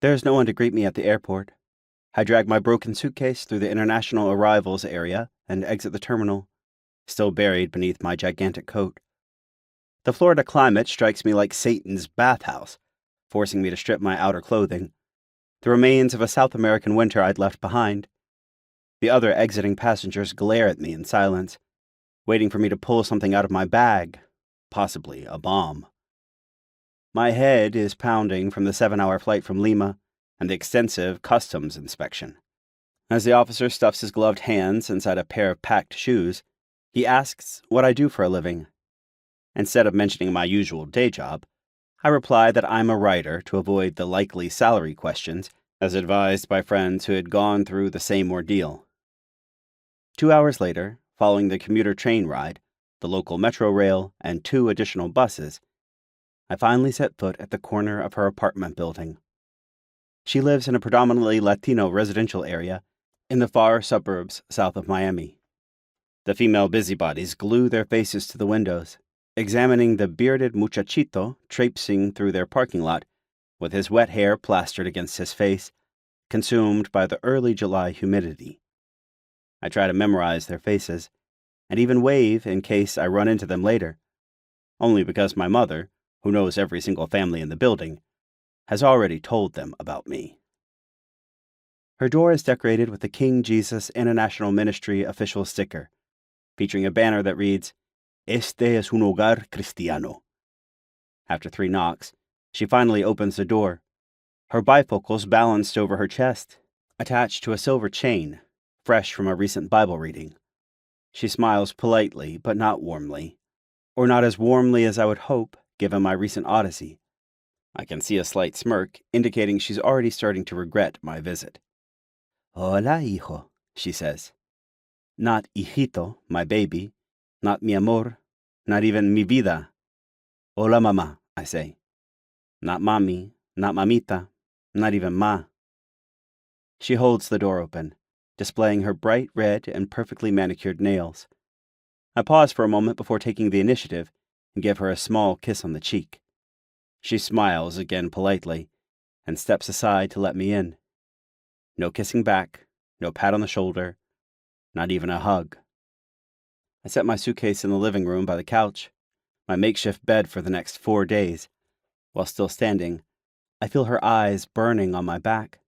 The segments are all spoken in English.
There's no one to greet me at the airport. I drag my broken suitcase through the international arrivals area and exit the terminal, still buried beneath my gigantic coat. The Florida climate strikes me like Satan's bathhouse, forcing me to strip my outer clothing, the remains of a South American winter I'd left behind. The other exiting passengers glare at me in silence, waiting for me to pull something out of my bag, possibly a bomb. My head is pounding from the 7-hour flight from Lima and the extensive customs inspection. As the officer stuffs his gloved hands inside a pair of packed shoes, he asks what I do for a living. Instead of mentioning my usual day job, I reply that I'm a writer to avoid the likely salary questions, as advised by friends who had gone through the same ordeal. 2 hours later, following the commuter train ride, the local metro rail, and 2 additional buses, I finally set foot at the corner of her apartment building. She lives in a predominantly Latino residential area in the far suburbs south of Miami. The female busybodies glue their faces to the windows, examining the bearded muchachito traipsing through their parking lot with his wet hair plastered against his face, consumed by the early July humidity. I try to memorize their faces, and even wave in case I run into them later, only because my mother, who knows every single family in the building, has already told them about me. Her door is decorated with the King Jesus International Ministry official sticker, featuring a banner that reads, "Este es un hogar cristiano." After 3 knocks, she finally opens the door, her bifocals balanced over her chest, attached to a silver chain, fresh from a recent Bible reading. She smiles politely, but not warmly, or not as warmly as I would hope, given my recent odyssey. I can see a slight smirk, indicating she's already starting to regret my visit. "Hola, hijo," she says. Not hijito, my baby, not mi amor, not even mi vida. "Hola, mamá," I say. Not mommy, not mamita, not even ma. She holds the door open, displaying her bright red and perfectly manicured nails. I pause for a moment before taking the initiative and give her a small kiss on the cheek. She smiles again politely and steps aside to let me in. No kissing back, no pat on the shoulder, not even a hug. I set my suitcase in the living room by the couch, my makeshift bed for the next 4 days. While still standing, I feel her eyes burning on my back.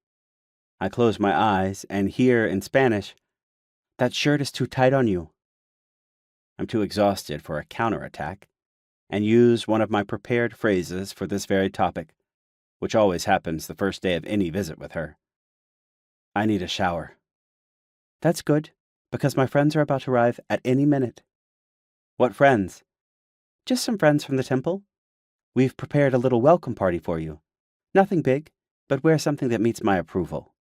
I close my eyes and hear in Spanish, "That shirt is too tight on you." I'm too exhausted for a counterattack, and use one of my prepared phrases for this very topic, which always happens the first day of any visit with her. "I need a shower." "That's good, because my friends are about to arrive at any minute." "What friends?" "Just some friends from the temple. We've prepared a little welcome party for you. Nothing big, but wear something that meets my approval."